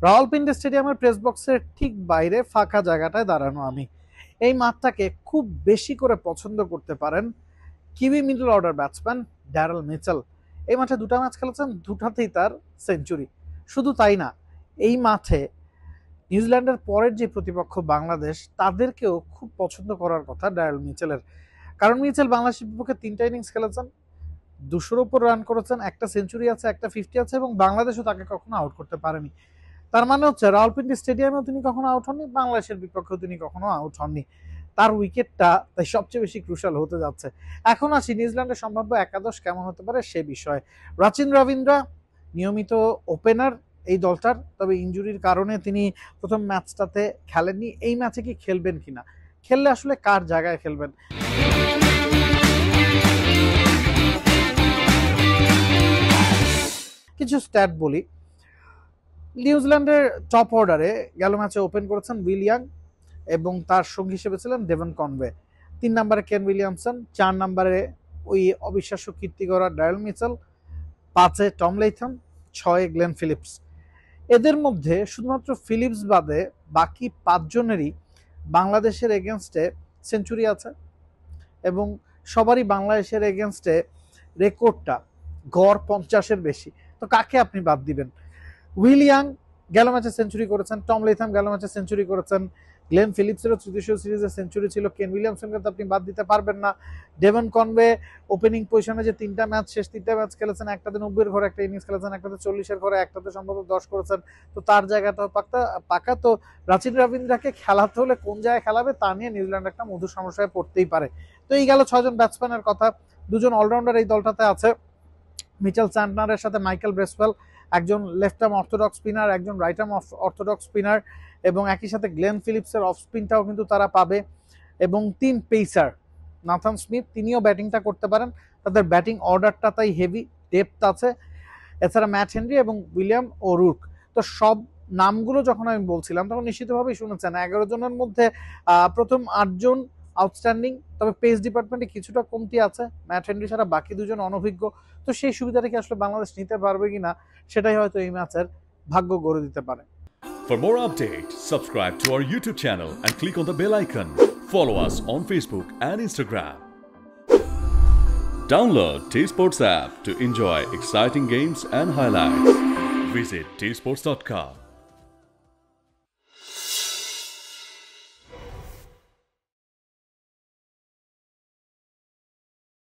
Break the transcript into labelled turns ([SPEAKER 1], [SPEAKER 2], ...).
[SPEAKER 1] রাওয়ালপিন্ডি স্টেডিয়ামের প্রেস বক্সের ঠিক বাইরে ফাঁকা জায়গাটায় দাঁড়ানো আমি। এই মাঠটাকে খুব বেশি করে পছন্দ করতে পারেন kiwi middle order batsman Daryl Mitchell. এই মাঠে দুটা ম্যাচ খেলেছেন, দুটাতেই তার সেঞ্চুরি। শুধু তাই না, এই মাঠে নিউজিল্যান্ডের পরের যে প্রতিপক্ষ বাংলাদেশ, তাদেরকেও খুব পছন্দ করার কথা ড্যারেল মিচেলের। কারণ মিচেল বাংলাদেশের বিপক্ষে 3টা ইনিংস খেলেছেন, 200-র উপর রান করেছেন, একটা সেঞ্চুরি আছে, একটা 50 আছে, এবং বাংলাদেশও তাকে কখনো আউট করতে পারেনি। তার মানে হচ্ছে রাওয়ালপিন্ডি স্টেডিয়ামেও তিনি কখনো আউট হননি, বাংলাদেশের বিপক্ষেও তিনি কখনো আউট হননি। তার উইকেটটা তাই সবচেয়ে বেশি ক্রুশাল হতে যাচ্ছে। এখন আসি নিউজিল্যান্ডের সম্ভাব্য একাদশ কেমন হতে পারে সে বিষয়ে। রাচিন রবীন্দ্রা নিয়মিত ওপেনার এই দলটার, তবে ইনজুরির কারণে তিনি প্রথম ম্যাচটাতে খেলেননি। এই ম্যাচে কি খেলবেন কিনা, খেললে আসলে কার জায়গায় খেলবেন? কিছু স্ট্যাট বলি। নিউজিল্যান্ডের টপ অর্ডারে গেল ম্যাচে ওপেন করেছেন উইলিয়াম এবং তার সঙ্গী হিসেবে ছিলেন ডেভন কনওয়ে। 3 নম্বরে কেন উইলিয়ামসন, 4 নম্বরে ওই অবিশ্বাস্য কীর্তি গড়া ড্যারেল মিচেল, 5-এ টম লেথম, 6-এ গ্লেন ফিলিপস। এদের মধ্যে শুধুমাত্র ফিলিপস বাদে বাকি 5 জনেরই বাংলাদেশের এগেনস্টে সেঞ্চুরি আছে, এবং সবারই বাংলাদেশের এগেনস্টে রেকর্ডটা গড় 50-এর বেশি। তো কাকে আপনি বাদ দিবেন? উইলিয়াম গেল ম্যাচে সেঞ্চুরি করেছেন, টম লেথাম গেল ম্যাচে সেঞ্চুরি করেছেন, গ্লেন ফিলিপসেরও তৃতীয় সিরিজে সেঞ্চুরি ছিল, কেন উইলিয়ামসনকে তো আপনি বাদ দিতে পারবেন না। ডেভন কনওয়ে ওপেনিং পজিশনে যে 3টা ম্যাচ, শেষ 3টা ম্যাচ খেলেছেন, একটাতে 90-এর ঘরে একটা ইনিংস খেলেছেন, একটাতে 40-এর ঘরে, একটাতে সম্ভবত 10 করেছেন, তো তার জায়গাটাও পাকা। তো রাচিন রবীন্দ্রাকে খেলাতে হলে কোন জায়গায় খেলাবে তা নিয়ে নিউজিল্যান্ড একটা মধুর সমস্যায় পড়তেই পারে। তো এই গেল 6 জন ব্যাটসম্যানের কথা। 2 জন অলরাউন্ডার এই দলটাতে আছে, মিচেল স্যান্টনারের সাথে মাইকেল ব্রেসওয়েল, একজন লেফট আর্ম অর্থোডক্স স্পিনার, একজন রাইট আর্ম অর্থোডক্স স্পিনার, এবং একই সাথে গ্লেন ফিলিপসের অফ স্পিনটাও কিন্তু তারা পাবে, এবং 3 পেসার। নাথান স্মিথ তিনিও ব্যাটিংটা করতে পারেন, তাদের ব্যাটিং অর্ডারটা তাই হেভি, ডেপথ আছে। এছাড়া ম্যাট হেনরি এবং উইলিয়াম ও রুক। তো সব নামগুলো যখন আমি বলছিলাম তখন নিশ্চিতভাবেই শুনেছেন 11 জনের মধ্যে প্রথম 8 জন আউটস্ট্যান্ডিং, তবে পেস ডিপার্টমেন্টে কিছুটা কমতি আছে। ম্যাট হেনরি ছাড়া বাকি 2 জন অনভিজ্ঞ। তো সেই সুবিধাটা কি আসলে বাংলাদেশ নিতে পারবে কিনা, সেটাই হয়তো এই ম্যাচের ভাগ্য গড়ে দিতে পারে।
[SPEAKER 2] For more updates, subscribe to our YouTube channel and click on the bell icon. Follow us on Facebook and Instagram. Download T-Sports app to enjoy exciting games and highlights. Visit tsports.com.